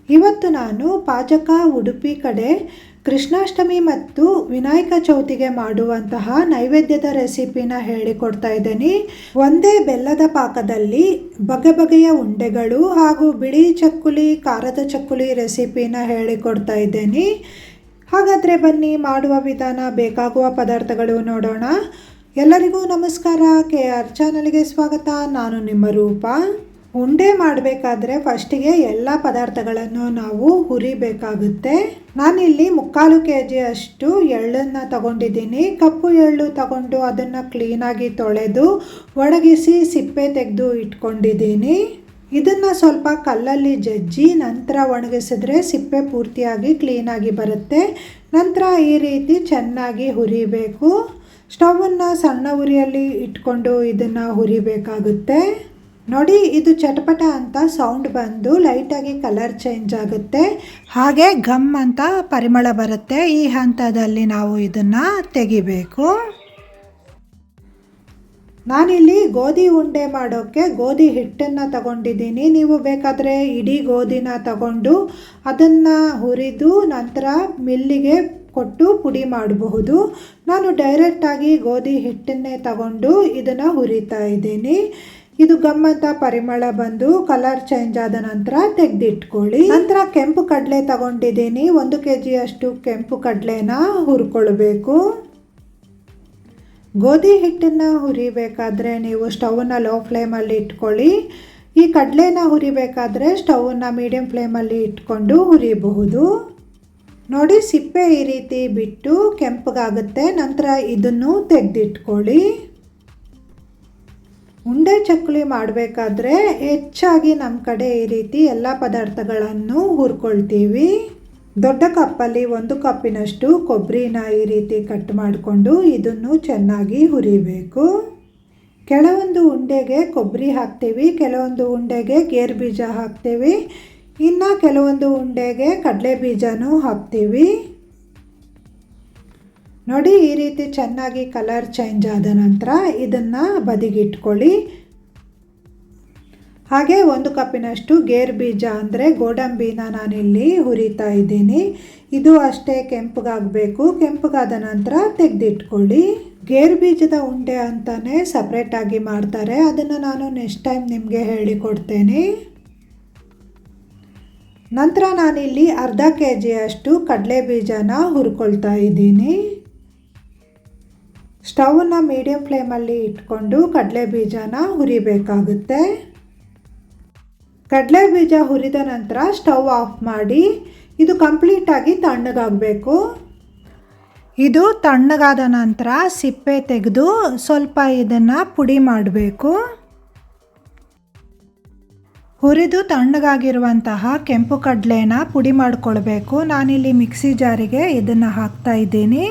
ಇವತ್ತು ನಾನು ಪಾಜಕ ಉಡುಪಿ ಕಡೆ ಕೃಷ್ಣಾಷ್ಟಮಿ ಮತ್ತು ವಿನಾಯಕ ಚೌತಿಗೆ ಮಾಡುವಂತಹ ನೈವೇದ್ಯದ ರೆಸಿಪಿನ ಹೇಳಿಕೊಡ್ತಾ ಇದ್ದೀನಿ. ಒಂದೇ ಬೆಲ್ಲದ ಪಾಕದಲ್ಲಿ ಬಗೆ ಬಗೆಯ ಉಂಡೆಗಳು ಹಾಗೂ ಬಿಳಿ ಚಕ್ಕುಲಿ, ಖಾರದ ಚಕ್ಕುಲಿ ರೆಸಿಪಿನ ಹೇಳಿಕೊಡ್ತಾ ಇದ್ದೀನಿ. ಹಾಗಾದರೆ ಬನ್ನಿ ಮಾಡುವ ವಿಧಾನ, ಬೇಕಾಗುವ ಪದಾರ್ಥಗಳು ನೋಡೋಣ. ಎಲ್ಲರಿಗೂ ನಮಸ್ಕಾರ. KR ಚಾನಲ್ಗೆ ಸ್ವಾಗತ. ನಾನು ನಿಮ್ಮ ರೂಪ. ಉಂಡೆ ಮಾಡಬೇಕಾದ್ರೆ ಫಸ್ಟಿಗೆ ಎಲ್ಲ ಪದಾರ್ಥಗಳನ್ನು ನಾವು ಹುರಿಬೇಕಾಗುತ್ತೆ. ನಾನಿಲ್ಲಿ 3/4 kg ಅಷ್ಟು ಎಳ್ಳನ್ನು ತಗೊಂಡಿದ್ದೀನಿ. ಕಪ್ಪು ಎಳ್ಳು ತಗೊಂಡು ಅದನ್ನು ಕ್ಲೀನಾಗಿ ತೊಳೆದು ಒಣಗಿಸಿ ಸಿಪ್ಪೆ ತೆಗೆದು ಇಟ್ಕೊಂಡಿದ್ದೀನಿ. ಇದನ್ನು ಸ್ವಲ್ಪ ಕಲ್ಲಲ್ಲಿ ಜಜ್ಜಿ ನಂತರ ಒಣಗಿಸಿದ್ರೆ ಸಿಪ್ಪೆ ಪೂರ್ತಿಯಾಗಿ ಕ್ಲೀನಾಗಿ ಬರುತ್ತೆ. ನಂತರ ಈ ರೀತಿ ಚೆನ್ನಾಗಿ ಹುರಿಬೇಕು. ಸ್ಟವನ್ನು ಸಣ್ಣ ಉರಿಯಲ್ಲಿ ಇಟ್ಕೊಂಡು ಇದನ್ನು ಹುರಿಬೇಕಾಗುತ್ತೆ. ನೋಡಿ, ಇದು ಚಟಪಟ ಅಂತ ಸೌಂಡ್ ಬಂದು ಲೈಟಾಗಿ ಕಲರ್ ಚೇಂಜ್ ಆಗುತ್ತೆ, ಹಾಗೆ ಗಮ್ ಅಂತ ಪರಿಮಳ ಬರುತ್ತೆ. ಈ ಹಂತದಲ್ಲಿ ನಾವು ಇದನ್ನು ತೆಗಿಬೇಕು. ನಾನಿಲ್ಲಿ ಗೋಧಿ ಉಂಡೆ ಮಾಡೋಕ್ಕೆ ಗೋಧಿ ಹಿಟ್ಟನ್ನು ತಗೊಂಡಿದ್ದೀನಿ. ನೀವು ಬೇಕಾದರೆ ಇಡೀ ಗೋಧಿನ ತಗೊಂಡು ಅದನ್ನು ಹುರಿದು ನಂತರ ಮಿಲ್ಲಿಗೆ ಕೊಟ್ಟು ಪುಡಿ ಮಾಡಬಹುದು. ನಾನು ಡೈರೆಕ್ಟಾಗಿ ಗೋಧಿ ಹಿಟ್ಟನ್ನೇ ತಗೊಂಡು ಇದನ್ನು ಹುರಿತಾ ಇದ್ದೀನಿ. ಇದು ಗಮ್ಮಂತ ಪರಿಮಳ ಬಂದು ಕಲರ್ ಚೇಂಜ್ ಆದ ನಂತರ ತೆಗೆದಿಟ್ಕೊಳ್ಳಿ. ನಂತರ ಕೆಂಪು ಕಡಲೆ ತಗೊಂಡಿದ್ದೀನಿ. 1 kg ಅಷ್ಟು ಕೆಂಪು ಕಡಲೆನ ಹುರ್ಕೊಳ್ಬೇಕು. ಗೋಧಿ ಹಿಟ್ಟನ್ನು ಹುರಿಬೇಕಾದ್ರೆ ನೀವು ಸ್ಟವನ್ನು ಲೋ ಫ್ಲೇಮಲ್ಲಿ ಇಟ್ಕೊಳ್ಳಿ. ಈ ಕಡಲೆನ ಹುರಿಬೇಕಾದ್ರೆ ಸ್ಟವನ್ನು ಮೀಡಿಯಂ ಫ್ಲೇಮಲ್ಲಿ ಇಟ್ಕೊಂಡು ಹುರಿಬಹುದು. ನೋಡಿ, ಸಿಪ್ಪೆ ಈ ರೀತಿ ಬಿಟ್ಟು ಕೆಂಪಗಾಗುತ್ತೆ. ನಂತರ ಇದನ್ನು ತೆಗೆದಿಟ್ಕೊಳ್ಳಿ. ಉಂಡೆ ಚಕ್ಕುಲಿ ಮಾಡಬೇಕಾದ್ರೆ ಹೆಚ್ಚಾಗಿ ನಮ್ಮ ಕಡೆ ಈ ರೀತಿ ಎಲ್ಲ ಪದಾರ್ಥಗಳನ್ನು ಹುರ್ಕೊಳ್ತೀವಿ. ದೊಡ್ಡ ಕಪ್ಪಲ್ಲಿ 1 ಕಪ್ಪಿನಷ್ಟು ಕೊಬ್ಬರಿನ ಈ ರೀತಿ ಕಟ್ ಮಾಡಿಕೊಂಡು ಇದನ್ನು ಚೆನ್ನಾಗಿ ಹುರಿಬೇಕು. ಕೆಲವೊಂದು ಉಂಡೆಗೆ ಕೊಬ್ಬರಿ ಹಾಕ್ತೀವಿ, ಕೆಲವೊಂದು ಉಂಡೆಗೆ ಗೇರು ಬೀಜ ಹಾಕ್ತೀವಿ, ಇನ್ನು ಕೆಲವೊಂದು ಉಂಡೆಗೆ ಕಡಲೆ ಬೀಜನೂ ಹಾಕ್ತೀವಿ. ನೋಡಿ, ಈ ರೀತಿ ಚೆನ್ನಾಗಿ ಕಲರ್ ಚೇಂಜ್ ಆದ ನಂತರ ಇದನ್ನು ಬದಿಗಿಟ್ಕೊಳ್ಳಿ. ಹಾಗೆ 1 ಕಪ್ಪಿನಷ್ಟು ಗೇರು ಬೀಜ ಅಂದರೆ ಗೋಡಂಬಿನ ನಾನಿಲ್ಲಿ ಹುರಿತಾ ಇದ್ದೀನಿ. ಇದು ಅಷ್ಟೇ ಕೆಂಪಗಾಗಬೇಕು. ಕೆಂಪಗಾದ ನಂತರ ತೆಗೆದಿಟ್ಕೊಳ್ಳಿ. ಗೇರು ಬೀಜದ ಉಂಡೆ ಅಂತಲೇ ಸಪ್ರೇಟಾಗಿ ಮಾಡ್ತಾರೆ, ಅದನ್ನು ನಾನು ನೆಕ್ಸ್ಟ್ ಟೈಮ್ ನಿಮಗೆ ಹೇಳಿಕೊಡ್ತೇನೆ. ನಂತರ ನಾನಿಲ್ಲಿ ಅರ್ಧ kg ಅಷ್ಟು ಕಡಲೆ ಬೀಜನ ಹುರ್ಕೊಳ್ತಾ ಇದ್ದೀನಿ. ಸ್ಟವನ್ನು ಮೀಡಿಯಂ ಫ್ಲೇಮಲ್ಲಿ ಇಟ್ಕೊಂಡು ಕಡಲೆ ಬೀಜನ ಹುರಿಬೇಕಾಗುತ್ತೆ. ಕಡಲೆ ಬೀಜ ಹುರಿದ ನಂತರ ಸ್ಟವ್ ಆಫ್ ಮಾಡಿ ಇದು ಕಂಪ್ಲೀಟಾಗಿ ತಣ್ಣಗಾಗಬೇಕು. ಇದು ತಣ್ಣಗಾದ ನಂತರ ಸಿಪ್ಪೆ ತೆಗೆದು ಸ್ವಲ್ಪ ಇದನ್ನು ಪುಡಿ ಮಾಡಬೇಕು. ಹುರಿದು ತಣ್ಣಗಾಗಿರುವಂತಹ ಕೆಂಪು ಕಡಲೆನ ಪುಡಿ ಮಾಡಿಕೊಳ್ಬೇಕು. ನಾನಿಲ್ಲಿ ಮಿಕ್ಸಿ ಜಾರಿಗೆ ಇದನ್ನು ಹಾಕ್ತಾ ಇದ್ದೀನಿ.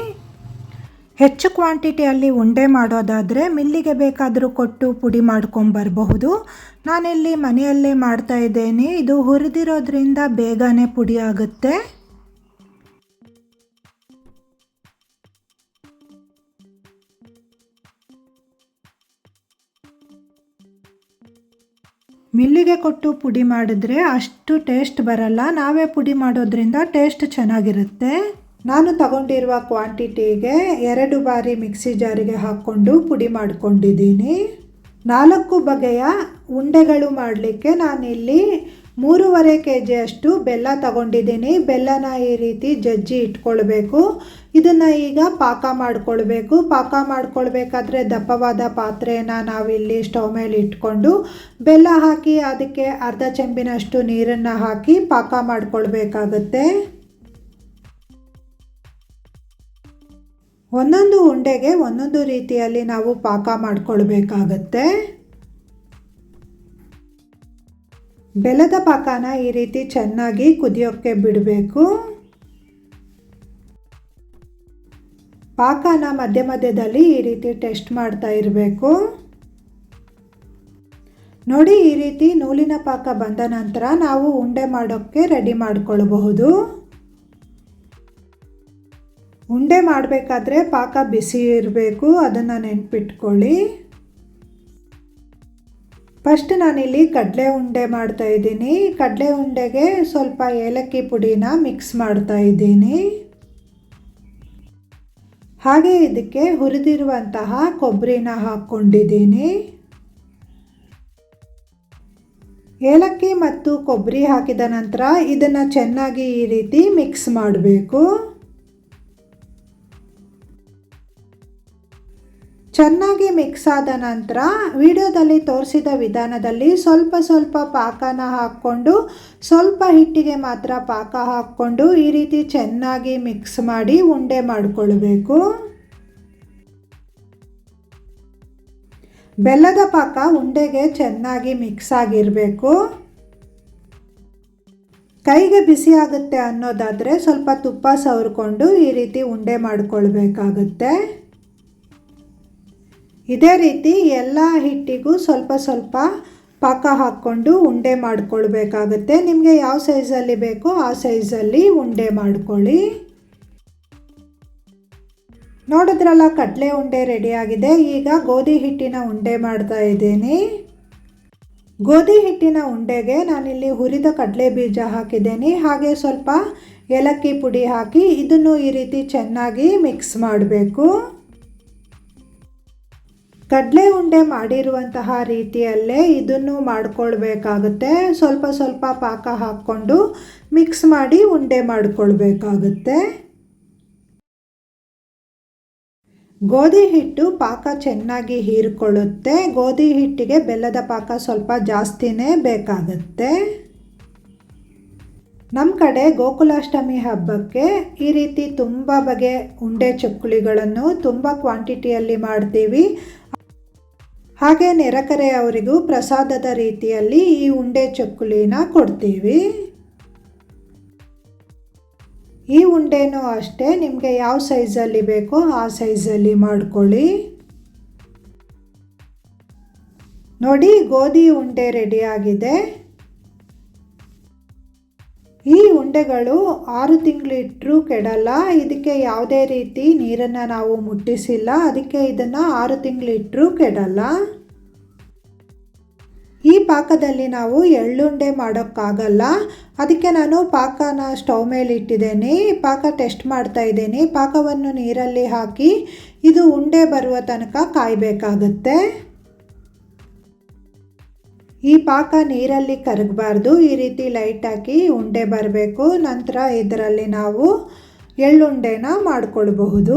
ಹೆಚ್ಚು ಕ್ವಾಂಟಿಟಿಯಲ್ಲಿ ಉಂಡೆ ಮಾಡೋದಾದರೆ ಮಿಲ್ಲಿಗೆ ಬೇಕಾದರೂ ಕೊಟ್ಟು ಪುಡಿ ಮಾಡ್ಕೊಂಬರಬಹುದು. ನಾನಿಲ್ಲಿ ಮನೆಯಲ್ಲೇ ಮಾಡ್ತಾ ಇದ್ದೇನೆ. ಇದು ಹುರಿದಿರೋದ್ರಿಂದ ಬೇಗನೆ ಪುಡಿ ಆಗುತ್ತೆ. ಮಿಲ್ಲಿಗೆ ಕೊಟ್ಟು ಪುಡಿ ಮಾಡಿದ್ರೆ ಅಷ್ಟು ಟೇಸ್ಟ್ ಬರಲ್ಲ. ನಾವೇ ಪುಡಿ ಮಾಡೋದ್ರಿಂದ ಟೇಸ್ಟ್ ಚೆನ್ನಾಗಿರುತ್ತೆ. ನಾನು ತಗೊಂಡಿರುವ ಕ್ವಾಂಟಿಟಿಗೆ 2 ಬಾರಿ ಮಿಕ್ಸಿ ಜಾರಿಗೆ ಹಾಕ್ಕೊಂಡು ಪುಡಿ ಮಾಡಿಕೊಂಡಿದ್ದೀನಿ. 4 ಬಗೆಯ ಉಂಡೆಗಳು ಮಾಡಲಿಕ್ಕೆ ನಾನಿಲ್ಲಿ 3.5 kg ಅಷ್ಟು ಬೆಲ್ಲ ತಗೊಂಡಿದ್ದೀನಿ. ಬೆಲ್ಲನ ಈ ರೀತಿ ಜಜ್ಜಿ ಇಟ್ಕೊಳ್ಬೇಕು. ಇದನ್ನು ಈಗ ಪಾಕ ಮಾಡಿಕೊಳ್ಬೇಕು. ಪಾಕ ಮಾಡಿಕೊಳ್ಬೇಕಾದ್ರೆ ದಪ್ಪವಾದ ಪಾತ್ರೆನ ನಾವಿಲ್ಲಿ ಸ್ಟವ್ ಮೇಲೆ ಇಟ್ಕೊಂಡು ಬೆಲ್ಲ ಹಾಕಿ ಅದಕ್ಕೆ ಅರ್ಧ ಚೆಂಬಿನಷ್ಟು ನೀರನ್ನು ಹಾಕಿ ಪಾಕ ಮಾಡಿಕೊಳ್ಬೇಕಾಗತ್ತೆ. ಒಂದೊಂದು ಉಂಡೆಗೆ ಒಂದೊಂದು ರೀತಿಯಲ್ಲಿ ನಾವು ಪಾಕ ಮಾಡಿಕೊಳ್ಬೇಕಾಗತ್ತೆ. ಬೆಲ್ಲದ ಪಾಕನ ಈ ರೀತಿ ಚೆನ್ನಾಗಿ ಕುದಿಯೋಕ್ಕೆ ಬಿಡಬೇಕು. ಪಾಕನ ಮಧ್ಯ ಮಧ್ಯದಲ್ಲಿ ಈ ರೀತಿ ಟೆಸ್ಟ್ ಮಾಡ್ತಾ ಇರಬೇಕು. ನೋಡಿ, ಈ ರೀತಿ ನೂಲಿನ ಪಾಕ ಬಂದ ನಂತರ ನಾವು ಉಂಡೆ ಮಾಡೋಕ್ಕೆ ರೆಡಿ ಮಾಡಿಕೊಳ್ಬಹುದು. ಉಂಡೆ ಮಾಡಬೇಕಾದ್ರೆ ಪಾಕ ಬಿಸಿ ಇರಬೇಕು, ಅದನ್ನು ನೆನಪಿಟ್ಕೊಳ್ಳಿ. ಫಸ್ಟ್ ನಾನಿಲ್ಲಿ ಕಡಲೆ ಉಂಡೆ ಮಾಡ್ತಾ ಇದ್ದೀನಿ. ಕಡಲೆ ಉಂಡೆಗೆ ಸ್ವಲ್ಪ ಏಲಕ್ಕಿ ಪುಡಿನ ಮಿಕ್ಸ್ ಮಾಡ್ತಾ ಇದ್ದೀನಿ. ಹಾಗೆ ಇದಕ್ಕೆ ಹುರಿದಿರುವಂತಹ ಕೊಬ್ಬರಿನ ಹಾಕ್ಕೊಂಡಿದ್ದೀನಿ. ಏಲಕ್ಕಿ ಮತ್ತು ಕೊಬ್ಬರಿ ಹಾಕಿದ ನಂತರ ಇದನ್ನು ಚೆನ್ನಾಗಿ ಈ ರೀತಿ ಮಿಕ್ಸ್ ಮಾಡಬೇಕು. ಚೆನ್ನಾಗಿ ಮಿಕ್ಸ್ ಆದ ನಂತರ ವಿಡಿಯೋದಲ್ಲಿ ತೋರಿಸಿದ ವಿಧಾನದಲ್ಲಿ ಸ್ವಲ್ಪ ಸ್ವಲ್ಪ ಪಾಕನ ಹಾಕ್ಕೊಂಡು ಸ್ವಲ್ಪ ಹಿಟ್ಟಿಗೆ ಮಾತ್ರ ಪಾಕ ಹಾಕ್ಕೊಂಡು ಈ ರೀತಿ ಚೆನ್ನಾಗಿ ಮಿಕ್ಸ್ ಮಾಡಿ ಉಂಡೆ ಮಾಡಿಕೊಳ್ಬೇಕು. ಬೆಲ್ಲದ ಪಾಕ ಉಂಡೆಗೆ ಚೆನ್ನಾಗಿ ಮಿಕ್ಸ್ ಆಗಿರಬೇಕು. ಕೈಗೆ ಬಿಸಿ ಆಗುತ್ತೆ ಅನ್ನೋದಾದರೆ ಸ್ವಲ್ಪ ತುಪ್ಪ ಸವರ್ಕೊಂಡು ಈ ರೀತಿ ಉಂಡೆ ಮಾಡಿಕೊಳ್ಬೇಕಾಗುತ್ತೆ. ಇದೇ ರೀತಿ ಎಲ್ಲ ಹಿಟ್ಟಿಗೂ ಸ್ವಲ್ಪ ಸ್ವಲ್ಪ ಪಾಕ ಹಾಕ್ಕೊಂಡು ಉಂಡೆ ಮಾಡಿಕೊಳ್ಬೇಕಾಗುತ್ತೆ. ನಿಮಗೆ ಯಾವ ಸೈಜಲ್ಲಿ ಬೇಕೋ ಆ ಸೈಜಲ್ಲಿ ಉಂಡೆ ಮಾಡ್ಕೊಳ್ಳಿ. ನೋಡಿದ್ರಲ್ಲ, ಕಡಲೆ ಉಂಡೆ ರೆಡಿಯಾಗಿದೆ. ಈಗ ಗೋಧಿ ಹಿಟ್ಟಿನ ಉಂಡೆ ಮಾಡ್ತಾ ಇದ್ದೀನಿ. ಗೋಧಿ ಹಿಟ್ಟಿನ ಉಂಡೆಗೆ ನಾನಿಲ್ಲಿ ಹುರಿದ ಕಡಲೆ ಬೀಜ ಹಾಕಿದ್ದೀನಿ. ಹಾಗೆ ಸ್ವಲ್ಪ ಏಲಕ್ಕಿ ಪುಡಿ ಹಾಕಿ ಇದನ್ನು ಈ ರೀತಿ ಚೆನ್ನಾಗಿ ಮಿಕ್ಸ್ ಮಾಡಬೇಕು. ಕಡಲೆ ಉಂಡೆ ಮಾಡಿರುವಂತಹ ರೀತಿಯಲ್ಲೇ ಇದನ್ನು ಮಾಡಿಕೊಳ್ಬೇಕಾಗುತ್ತೆ. ಸ್ವಲ್ಪ ಸ್ವಲ್ಪ ಪಾಕ ಹಾಕ್ಕೊಂಡು ಮಿಕ್ಸ್ ಮಾಡಿ ಉಂಡೆ ಮಾಡಿಕೊಳ್ಬೇಕಾಗುತ್ತೆ. ಗೋಧಿ ಹಿಟ್ಟು ಪಾಕ ಚೆನ್ನಾಗಿ ಹೀರಿಕೊಳ್ಳುತ್ತೆ. ಗೋಧಿ ಹಿಟ್ಟಿಗೆ ಬೆಲ್ಲದ ಪಾಕ ಸ್ವಲ್ಪ ಜಾಸ್ತಿನೇ ಬೇಕಾಗುತ್ತೆ. ನಮ್ಮ ಕಡೆ ಗೋಕುಲಾಷ್ಟಮಿ ಹಬ್ಬಕ್ಕೆ ಈ ರೀತಿ ತುಂಬ ಬಗೆ ಉಂಡೆ ಚಕ್ಕುಲಿಗಳನ್ನು ತುಂಬ ಕ್ವಾಂಟಿಟಿಯಲ್ಲಿ ಮಾಡ್ತೀವಿ. ಹಾಗೆ ನೆರೆಕರೆಯವರಿಗೂ ಪ್ರಸಾದದ ರೀತಿಯಲ್ಲಿ ಈ ಉಂಡೆ ಚಕ್ಕುಲಿನ ಕೊಡ್ತೀವಿ. ಈ ಉಂಡೆನೂ ಅಷ್ಟೇ, ನಿಮಗೆ ಯಾವ ಸೈಜಲ್ಲಿ ಬೇಕೋ ಆ ಸೈಜಲ್ಲಿ ಮಾಡ್ಕೊಳ್ಳಿ. ನೋಡಿ, ಗೋಧಿ ಉಂಡೆ ರೆಡಿಯಾಗಿದೆ. ಈ ಉಂಡೆಗಳು 6 ತಿಂಗಳು ಇಟ್ಟರೂ ಕೆಡಲ್ಲ. ಇದಕ್ಕೆ ಯಾವುದೇ ರೀತಿ ನೀರನ್ನು ನಾವು ಮುಟ್ಟಿಸಿಲ್ಲ. ಅದಕ್ಕೆ ಇದನ್ನು 6 ತಿಂಗಳು ಇಟ್ಟರೂ ಕೆಡಲ್ಲ. ಈ ಪಾಕದಲ್ಲಿ ನಾವು ಎಳ್ಳುಂಡೆ ಮಾಡೋಕ್ಕಾಗಲ್ಲ. ಅದಕ್ಕೆ ನಾನು ಪಾಕನ ಸ್ಟವ್ ಮೇಲೆ ಇಟ್ಟಿದ್ದೇನೆ. ಪಾಕ ಟೆಸ್ಟ್ ಮಾಡ್ತಾ ಇದ್ದೀನಿ. ಪಾಕವನ್ನು ನೀರಲ್ಲಿ ಹಾಕಿ ಇದು ಉಂಡೆ ಬರುವ ತನಕ ಕಾಯಬೇಕಾಗುತ್ತೆ. ಈ ಪಾಕ ನೀರಲ್ಲಿ ಕರಗಬಾರ್ದು. ಈ ರೀತಿ ಲೈಟ್ ಹಾಕಿ ಉಂಡೆ ಬರಬೇಕು. ನಂತರ ಇದರಲ್ಲಿ ನಾವು ಎಳ್ಳುಂಡೆನ ಮಾಡಿಕೊಳ್ಬಹುದು.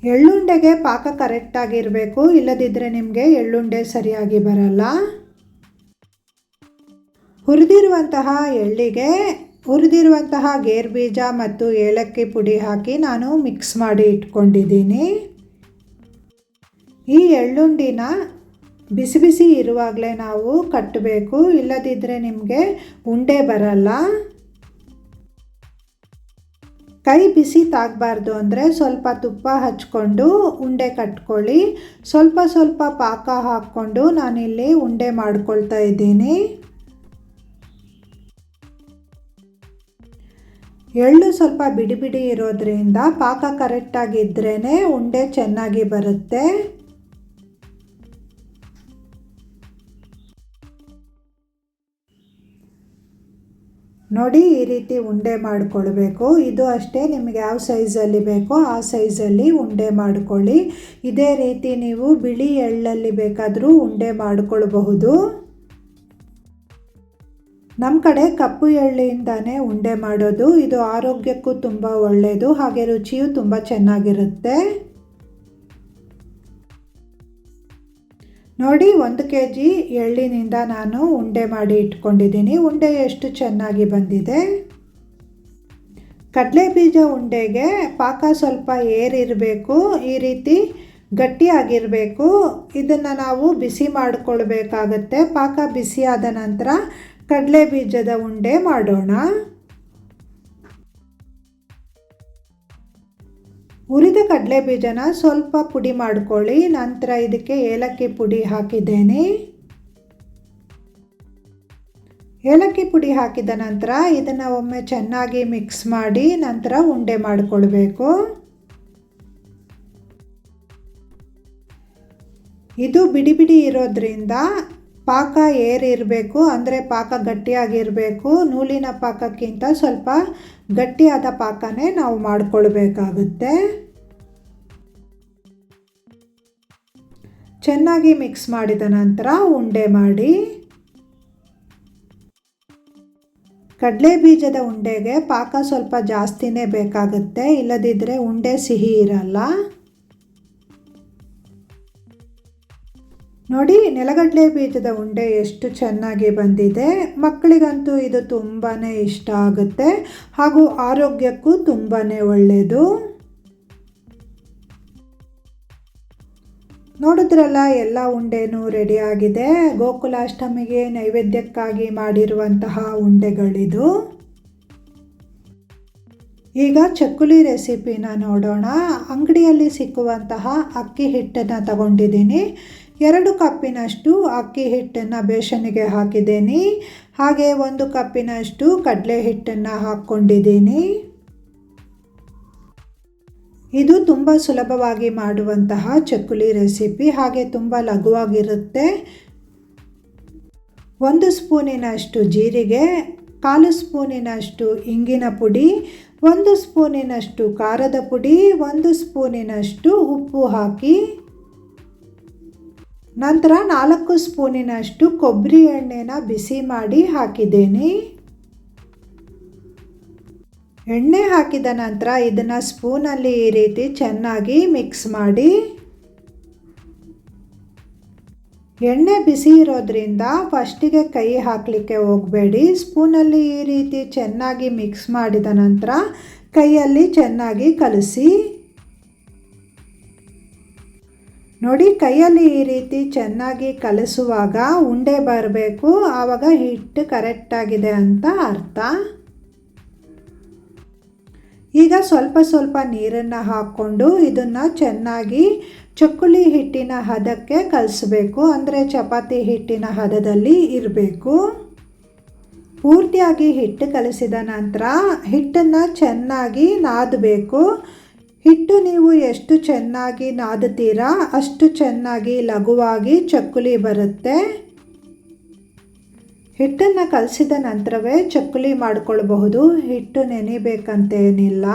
ಎಳ್ಳುಂಡೆಗೆ ಪಾಕ ಕರೆಕ್ಟಾಗಿರಬೇಕು, ಇಲ್ಲದಿದ್ದರೆ ನಿಮಗೆ ಎಳ್ಳುಂಡೆ ಸರಿಯಾಗಿ ಬರಲ್ಲ. ಹುರಿದಿರುವಂತಹ ಎಳ್ಳಿಗೆ ಹುರಿದಿರುವಂತಹ ಗೇರು ಬೀಜ ಮತ್ತು ಏಲಕ್ಕಿ ಪುಡಿ ಹಾಕಿ ನಾನು ಮಿಕ್ಸ್ ಮಾಡಿ ಇಟ್ಕೊಂಡಿದ್ದೀನಿ. ಈ ಎಳ್ಳುಂಡಿನ ಬಿಸಿ ಬಿಸಿ ಇರುವಾಗಲೇ ನಾವು ಕಟ್ಟಬೇಕು, ಇಲ್ಲದಿದ್ದರೆ ನಿಮಗೆ ಉಂಡೆ ಬರಲ್ಲ. ಕೈ ಬಿಸಿ ತಾಗಬಾರ್ದು ಅಂದರೆ ಸ್ವಲ್ಪ ತುಪ್ಪ ಹಚ್ಕೊಂಡು ಉಂಡೆ ಕಟ್ಕೊಳ್ಳಿ. ಸ್ವಲ್ಪ ಸ್ವಲ್ಪ ಪಾಕ ಹಾಕ್ಕೊಂಡು ನಾನಿಲ್ಲಿ ಉಂಡೆ ಮಾಡ್ಕೊಳ್ತಾ ಇದ್ದೀನಿ. ಎಳ್ಳು ಸ್ವಲ್ಪ ಬಿಡಿ ಬಿಡಿ ಇರೋದ್ರಿಂದ ಪಾಕ ಕರೆಕ್ಟಾಗಿದ್ರೇ ಉಂಡೆ ಚೆನ್ನಾಗಿ ಬರುತ್ತೆ. ನೋಡಿ, ಈ ರೀತಿ ಉಂಡೆ ಮಾಡಿಕೊಳ್ಬೇಕು. ಇದು ಅಷ್ಟೇ, ನಿಮಗೆ ಯಾವ ಸೈಜಲ್ಲಿ ಬೇಕೋ ಆ ಸೈಜಲ್ಲಿ ಉಂಡೆ ಮಾಡಿಕೊಳ್ಳಿ. ಇದೇ ರೀತಿ ನೀವು ಬಿಳಿ ಎಳ್ಳಲ್ಲಿ ಬೇಕಾದರೂ ಉಂಡೆ ಮಾಡಿಕೊಳ್ಬಹುದು. ನಮ್ಮ ಕಡೆ ಕಪ್ಪು ಎಳ್ಳಿಂದಾನೇ ಉಂಡೆ ಮಾಡೋದು. ಇದು ಆರೋಗ್ಯಕ್ಕೂ ತುಂಬ ಒಳ್ಳೆಯದು, ಹಾಗೆ ರುಚಿಯೂ ತುಂಬ ಚೆನ್ನಾಗಿರುತ್ತೆ. ನೋಡಿ, 1 kg ಎಳ್ಳಿನಿಂದ ನಾನು ಉಂಡೆ ಮಾಡಿ ಇಟ್ಕೊಂಡಿದ್ದೀನಿ. ಉಂಡೆ ಎಷ್ಟು ಚೆನ್ನಾಗಿ ಬಂದಿದೆ. ಕಡಲೆ ಬೀಜ ಉಂಡೆಗೆ ಪಾಕ ಸ್ವಲ್ಪ ಏರಿರಬೇಕು, ಈ ರೀತಿ ಗಟ್ಟಿಯಾಗಿರಬೇಕು. ಇದನ್ನು ನಾವು ಬಿಸಿ ಮಾಡಿಕೊಳ್ಬೇಕಾಗತ್ತೆ. ಪಾಕ ಬಿಸಿಯಾದ ನಂತರ ಕಡಲೆ ಬೀಜದ ಉಂಡೆ ಮಾಡೋಣ. ಹುರಿದ ಕಡಲೆ ಬೀಜನ ಸ್ವಲ್ಪ ಪುಡಿ ಮಾಡ್ಕೊಳ್ಳಿ. ನಂತರ ಇದಕ್ಕೆ ಏಲಕ್ಕಿ ಪುಡಿ ಹಾಕಿದ್ದೇನೆ. ಏಲಕ್ಕಿ ಪುಡಿ ಹಾಕಿದ ನಂತರ ಇದನ್ನು ಒಮ್ಮೆ ಚೆನ್ನಾಗಿ ಮಿಕ್ಸ್ ಮಾಡಿ ನಂತರ ಉಂಡೆ ಮಾಡಿಕೊಳ್ಬೇಕು. ಇದು ಬಿಡಿ ಬಿಡಿ ಇರೋದ್ರಿಂದ ಪಾಕ ಏರಿರಬೇಕು, ಅಂದರೆ ಪಾಕ ಗಟ್ಟಿಯಾಗಿರಬೇಕು. ನೂಲಿನ ಪಾಕಕ್ಕಿಂತ ಸ್ವಲ್ಪ ಗಟ್ಟಿಯಾದ ಪಾಕನೇ ನಾವು ಮಾಡಿಕೊಳ್ಬೇಕಾಗುತ್ತೆ. ಚೆನ್ನಾಗಿ ಮಿಕ್ಸ್ ಮಾಡಿದ ನಂತರ ಉಂಡೆ ಮಾಡಿ. ಕಡಲೆ ಬೀಜದ ಉಂಡೆಗೆ ಪಾಕ ಸ್ವಲ್ಪ ಜಾಸ್ತಿನೇ ಬೇಕಾಗುತ್ತೆ, ಇಲ್ಲದಿದ್ದರೆ ಉಂಡೆ ಸಿಹಿ ಇರಲ್ಲ. ನೋಡಿ, ನೆಲಗಡಲೆ ಬೀಜದ ಉಂಡೆ ಎಷ್ಟು ಚೆನ್ನಾಗಿ ಬಂದಿದೆ. ಮಕ್ಕಳಿಗಂತೂ ಇದು ತುಂಬಾ ಇಷ್ಟ ಆಗುತ್ತೆ ಹಾಗೂ ಆರೋಗ್ಯಕ್ಕೂ ತುಂಬಾ ಒಳ್ಳೆಯದು. ನೋಡಿದ್ರಲ್ಲ, ಎಲ್ಲ ಉಂಡೆನೂ ರೆಡಿಯಾಗಿದೆ. ಗೋಕುಲಾಷ್ಟಮಿಗೆ ನೈವೇದ್ಯಕ್ಕಾಗಿ ಮಾಡಿರುವಂತಹ ಉಂಡೆಗಳಿದು. ಈಗ ಚಕ್ಕುಲಿ ರೆಸಿಪಿನ ನೋಡೋಣ. ಅಂಗಡಿಯಲ್ಲಿ ಸಿಕ್ಕುವಂತಹ ಅಕ್ಕಿ ಹಿಟ್ಟನ್ನು ತಗೊಂಡಿದ್ದೀನಿ. 2 ಕಪ್ಪಿನಷ್ಟು ಅಕ್ಕಿ ಹಿಟ್ಟನ್ನು ಬೇಸನ್ನಿಗೆ ಹಾಕಿದ್ದೀನಿ. ಹಾಗೆ 1 ಕಪ್ಪಿನಷ್ಟು ಕಡಲೆ ಹಿಟ್ಟನ್ನು ಹಾಕ್ಕೊಂಡಿದ್ದೀನಿ. ಇದು ತುಂಬ ಸುಲಭವಾಗಿ ಮಾಡುವಂತಹ ಚಕ್ಕುಲಿ ರೆಸಿಪಿ, ಹಾಗೆ ತುಂಬ ಲಘುವಾಗಿರುತ್ತೆ. 1 ಸ್ಪೂನಿನಷ್ಟು ಜೀರಿಗೆ, 1/4 ಸ್ಪೂನಿನಷ್ಟು ಇಂಗಿನ ಪುಡಿ, 1 ಸ್ಪೂನಿನಷ್ಟು ಖಾರದ ಪುಡಿ, 1 ಸ್ಪೂನಿನಷ್ಟು ಉಪ್ಪು ಹಾಕಿ ನಂತರ 4 ಸ್ಪೂನಿನಷ್ಟು ಕೊಬ್ಬರಿ ಎಣ್ಣೆನ ಬಿಸಿ ಮಾಡಿ ಹಾಕಿದ್ದೇನೆ. ಎಣ್ಣೆ ಹಾಕಿದ ನಂತರ ಇದನ್ನು ಸ್ಪೂನಲ್ಲಿ ಈ ರೀತಿ ಚೆನ್ನಾಗಿ ಮಿಕ್ಸ್ ಮಾಡಿ. ಎಣ್ಣೆ ಬಿಸಿ ಇರೋದ್ರಿಂದ ಫಸ್ಟಿಗೆ ಕೈ ಹಾಕಲಿಕ್ಕೆ ಹೋಗಬೇಡಿ. ಸ್ಪೂನಲ್ಲಿ ಈ ರೀತಿ ಚೆನ್ನಾಗಿ ಮಿಕ್ಸ್ ಮಾಡಿದ ನಂತರ ಕೈಯಲ್ಲಿ ಚೆನ್ನಾಗಿ ಕಲಸಿ. ನೋಡಿ, ಕೈಯಲ್ಲಿ ಈ ರೀತಿ ಚೆನ್ನಾಗಿ ಕಲಸುವಾಗ ಉಂಡೆ ಬರಬೇಕು, ಆವಾಗ ಹಿಟ್ಟು ಕರೆಕ್ಟಾಗಿದೆ ಅಂತ ಅರ್ಥ. ಈಗ ಸ್ವಲ್ಪ ಸ್ವಲ್ಪ ನೀರನ್ನು ಹಾಕ್ಕೊಂಡು ಇದನ್ನು ಚೆನ್ನಾಗಿ ಚಕ್ಕುಲಿ ಹಿಟ್ಟಿನ ಹದಕ್ಕೆ ಕಲಿಸ್ಬೇಕು, ಅಂದರೆ ಚಪಾತಿ ಹಿಟ್ಟಿನ ಹದದಲ್ಲಿ ಇರಬೇಕು. ಪೂರ್ತಿಯಾಗಿ ಹಿಟ್ಟು ಕಲಿಸಿದ ನಂತರ ಹಿಟ್ಟನ್ನು ಚೆನ್ನಾಗಿ ನಾದಬೇಕು. ಹಿಟ್ಟು ನೀವು ಎಷ್ಟು ಚೆನ್ನಾಗಿ ನಾದುತ್ತೀರಾ ಅಷ್ಟು ಚೆನ್ನಾಗಿ ಲಘುವಾಗಿ ಚಕ್ಕುಲಿ ಬರುತ್ತೆ. ಹಿಟ್ಟನ್ನು ಕಲಸಿದ ನಂತರವೇ ಚಕ್ಕುಲಿ ಮಾಡಿಕೊಳ್ಬಹುದು, ಹಿಟ್ಟು ನೆನೆಬೇಕಂತೇನಿಲ್ಲ.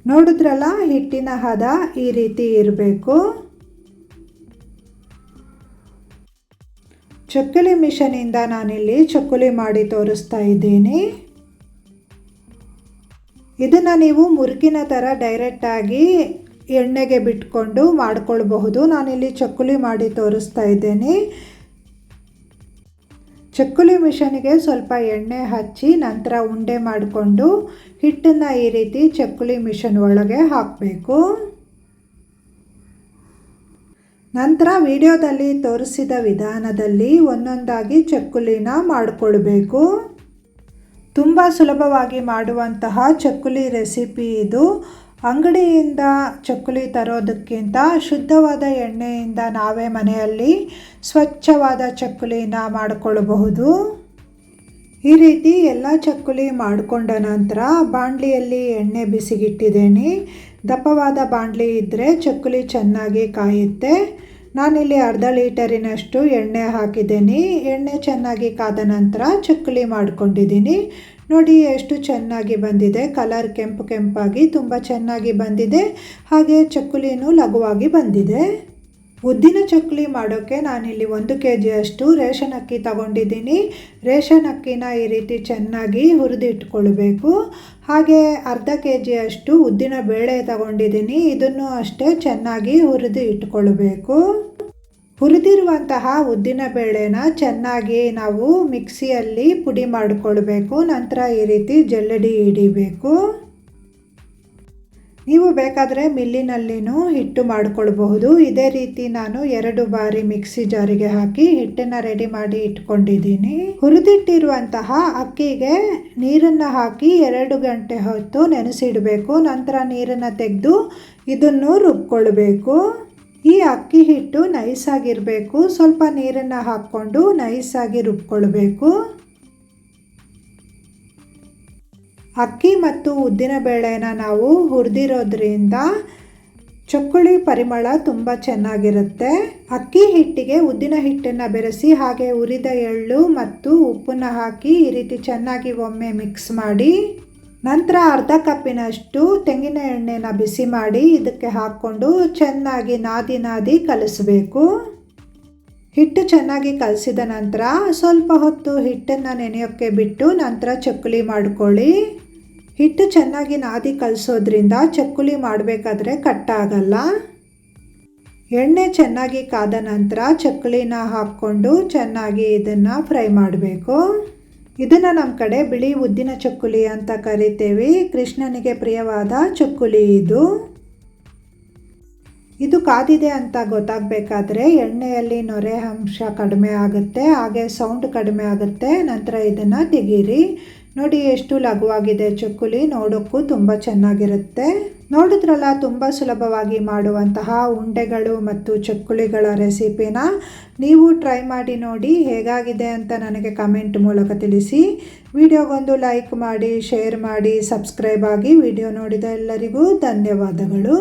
ನೋಡಿದ್ರಲ್ಲ, ಹಿಟ್ಟಿನ ಹದ ಈ ರೀತಿ ಇರಬೇಕು. ಚಕ್ಕುಲಿ ಮಿಷನಿಂದ ನಾನಿಲ್ಲಿ ಚಕ್ಕುಲಿ ಮಾಡಿ ತೋರಿಸ್ತಾ ಇದ್ದೀನಿ. ಇದನ್ನು ನೀವು ಮುರುಕಿನ ಥರ ಡೈರೆಕ್ಟಾಗಿ ಎಣ್ಣೆಗೆ ಬಿಟ್ಕೊಂಡು ಮಾಡಿಕೊಳ್ಬಹುದು. ನಾನಿಲ್ಲಿ ಚಕ್ಕುಲಿ ಮಾಡಿ ತೋರಿಸ್ತಾ ಇದ್ದೇನೆ. ಚಕ್ಕುಲಿ ಮಿಷನಿಗೆ ಸ್ವಲ್ಪ ಎಣ್ಣೆ ಹಚ್ಚಿ ನಂತರ ಉಂಡೆ ಮಾಡಿಕೊಂಡು ಹಿಟ್ಟನ್ನು ಈ ರೀತಿ ಚಕ್ಕುಲಿ ಮಿಷನ್ ಒಳಗೆ ಹಾಕಬೇಕು. ನಂತರ ವಿಡಿಯೋದಲ್ಲಿ ತೋರಿಸಿದ ವಿಧಾನದಲ್ಲಿ ಒಂದೊಂದಾಗಿ ಚಕ್ಕುಲಿನ ಮಾಡಿಕೊಳ್ಬೇಕು. ತುಂಬ ಸುಲಭವಾಗಿ ಮಾಡುವಂತಹ ಚಕ್ಕುಲಿ ರೆಸಿಪಿ ಇದು. ಅಂಗಡಿಯಿಂದ ಚಕ್ಕುಲಿ ತರೋದಕ್ಕಿಂತ ಶುದ್ಧವಾದ ಎಣ್ಣೆಯಿಂದ ನಾವೇ ಮನೆಯಲ್ಲಿ ಸ್ವಚ್ಛವಾದ ಚಕ್ಕುಲಿನ ಮಾಡಿಕೊಳ್ಳಬಹುದು. ಈ ರೀತಿ ಎಲ್ಲ ಚಕ್ಕುಲಿ ಮಾಡಿಕೊಂಡ ನಂತರ ಬಾಣಲಿಯಲ್ಲಿ ಎಣ್ಣೆ ಬಿಸಿಗಿಟ್ಟಿದ್ದೇನೆ. ದಪ್ಪವಾದ ಬಾಣಲಿ ಇದ್ದರೆ ಚಕ್ಕುಲಿ ಚೆನ್ನಾಗಿ ಕಾಯುತ್ತೆ. ನಾನಿಲ್ಲಿ 1/2 ಲೀಟರಿನಷ್ಟು ಎಣ್ಣೆ ಹಾಕಿದ್ದೀನಿ. ಎಣ್ಣೆ ಚೆನ್ನಾಗಿ ಕಾದ ನಂತರ ಚಕ್ಕುಲಿ ಮಾಡ್ಕೊಂಡಿದ್ದೀನಿ. ನೋಡಿ ಎಷ್ಟು ಚೆನ್ನಾಗಿ ಬಂದಿದೆ. ಕಲರ್ ಕೆಂಪು ಕೆಂಪಾಗಿ ತುಂಬ ಚೆನ್ನಾಗಿ ಬಂದಿದೆ. ಹಾಗೆ ಚಕ್ಕುಲಿನೂ ಲಘುವಾಗಿ ಬಂದಿದೆ. ಉದ್ದಿನ ಚಕ್ಕುಲಿ ಮಾಡೋಕ್ಕೆ ನಾನಿಲ್ಲಿ 1 kg ರೇಷನ್ ಅಕ್ಕಿ ತಗೊಂಡಿದ್ದೀನಿ. ರೇಷನ್ ಅಕ್ಕಿನ ಈ ರೀತಿ ಚೆನ್ನಾಗಿ ಹುರಿದಿಟ್ಕೊಳ್ಬೇಕು. ಹಾಗೆ 1/2 kg ಉದ್ದಿನ ಬೇಳೆ ತಗೊಂಡಿದ್ದೀನಿ. ಇದನ್ನು ಅಷ್ಟೇ ಚೆನ್ನಾಗಿ ಹುರಿದು ಇಟ್ಕೊಳ್ಬೇಕು. ಹುರಿದಿರುವಂತಹ ಉದ್ದಿನ ಬೇಳೆನ ಚೆನ್ನಾಗಿ ನಾವು ಮಿಕ್ಸಿಯಲ್ಲಿ ಪುಡಿ ಮಾಡಿಕೊಳ್ಬೇಕು. ನಂತರ ಈ ರೀತಿ ಜಲ್ಲಡಿ ಹಿಡಿಬೇಕು. ನೀವು ಬೇಕಾದರೆ ಮಿಲ್ಲಿನಲ್ಲಿನೂ ಹಿಟ್ಟು ಮಾಡಿಕೊಳ್ಬಹುದು. ಇದೇ ರೀತಿ ನಾನು 2 ಬಾರಿ ಮಿಕ್ಸಿ ಜಾರಿಗೆ ಹಾಕಿ ಹಿಟ್ಟನ್ನು ರೆಡಿ ಮಾಡಿ ಇಟ್ಕೊಂಡಿದ್ದೀನಿ. ಹುರಿದಿಟ್ಟಿರುವಂತಹ ಅಕ್ಕಿಗೆ ನೀರನ್ನು ಹಾಕಿ 2 ಗಂಟೆ ಹೊತ್ತು ನೆನೆಸಿಡಬೇಕು. ನಂತರ ನೀರನ್ನು ತೆಗೆದು ಇದನ್ನು ರುಬ್ಕೊಳ್ಬೇಕು. ಈ ಅಕ್ಕಿ ಹಿಟ್ಟು ನೈಸಾಗಿರಬೇಕು. ಸ್ವಲ್ಪ ನೀರನ್ನು ಹಾಕ್ಕೊಂಡು ನೈಸಾಗಿ ರುಬ್ಕೊಳ್ಬೇಕು. ಅಕ್ಕಿ ಮತ್ತು ಉದ್ದಿನ ಬೇಳೆನ ನಾವು ಹುರಿದಿರೋದ್ರಿಂದ ಚಕ್ಕುಳಿ ಪರಿಮಳ ತುಂಬ ಚೆನ್ನಾಗಿರುತ್ತೆ. ಅಕ್ಕಿ ಹಿಟ್ಟಿಗೆ ಉದ್ದಿನ ಹಿಟ್ಟನ್ನು ಬೆರೆಸಿ ಹಾಗೆ ಹುರಿದ ಎಳ್ಳು ಮತ್ತು ಉಪ್ಪನ್ನು ಹಾಕಿ ಈ ರೀತಿ ಚೆನ್ನಾಗಿ ಒಮ್ಮೆ ಮಿಕ್ಸ್ ಮಾಡಿ, ನಂತರ ಅರ್ಧ ಕಪ್ಪಿನಷ್ಟು ತೆಂಗಿನ ಎಣ್ಣೆನ ಬಿಸಿ ಮಾಡಿ ಇದಕ್ಕೆ ಹಾಕ್ಕೊಂಡು ಚೆನ್ನಾಗಿ ನಾದಿ ಕಲಿಸಬೇಕು. ಹಿಟ್ಟು ಚೆನ್ನಾಗಿ ಕಲಸಿದ ನಂತರ ಸ್ವಲ್ಪ ಹೊತ್ತು ಹಿಟ್ಟನ್ನು ನೆನೆಯೋಕ್ಕೆ ಬಿಟ್ಟು ನಂತರ ಚಕ್ಕುಲಿ ಮಾಡ್ಕೊಳ್ಳಿ. ಹಿಟ್ಟು ಚೆನ್ನಾಗಿ ನಾದಿ ಕಲಿಸೋದ್ರಿಂದ ಚಕ್ಕುಲಿ ಮಾಡಬೇಕಾದ್ರೆ ಕಟ್ಟಾಗಲ್ಲ. ಎಣ್ಣೆ ಚೆನ್ನಾಗಿ ಕಾದ ನಂತರ ಚಕ್ಕುಲಿನ ಹಾಕ್ಕೊಂಡು ಚೆನ್ನಾಗಿ ಇದನ್ನು ಫ್ರೈ ಮಾಡಬೇಕು. ಇದನ್ನು ನಮ್ಮ ಕಡೆ ಬಿಳಿ ಉದ್ದಿನ ಚಕ್ಕುಲಿ ಅಂತ ಕರಿತೇವೆ. ಕೃಷ್ಣನಿಗೆ ಪ್ರಿಯವಾದ ಚಕ್ಕುಲಿ ಇದು ಕಾದಿದೆ ಅಂತ ಗೊತ್ತಾಗಬೇಕಾದ್ರೆ ಎಣ್ಣೆಯಲ್ಲಿ ನೊರೆ ಅಂಶ ಕಡಿಮೆ ಆಗುತ್ತೆ, ಹಾಗೆ ಸೌಂಡ್ ಕಡಿಮೆ ಆಗುತ್ತೆ. ನಂತರ ಇದನ್ನು ತೆಗೀರಿ. ನೋಡಿ ಎಷ್ಟು ಲಘುವಾಗಿದೆ ಚಕ್ಕುಲಿ, ನೋಡೋಕ್ಕೂ ತುಂಬ ಚೆನ್ನಾಗಿರುತ್ತೆ. ನೋಡಿದ್ರಲ್ಲ, ತುಂಬ ಸುಲಭವಾಗಿ ಮಾಡುವಂತಹ ಉಂಡೆಗಳು ಮತ್ತು ಚಕ್ಕುಲಿಗಳ ರೆಸಿಪಿನ ನೀವು ಟ್ರೈ ಮಾಡಿ ನೋಡಿ. ಹೇಗಾಗಿದೆ ಅಂತ ನನಗೆ ಕಮೆಂಟ್ ಮೂಲಕ ತಿಳಿಸಿ. ವಿಡಿಯೋಗೊಂದು ಲೈಕ್ ಮಾಡಿ, ಶೇರ್ ಮಾಡಿ, ಸಬ್ಸ್ಕ್ರೈಬ್ ಆಗಿ. ವಿಡಿಯೋ ನೋಡಿದ ಎಲ್ಲರಿಗೂ ಧನ್ಯವಾದಗಳು.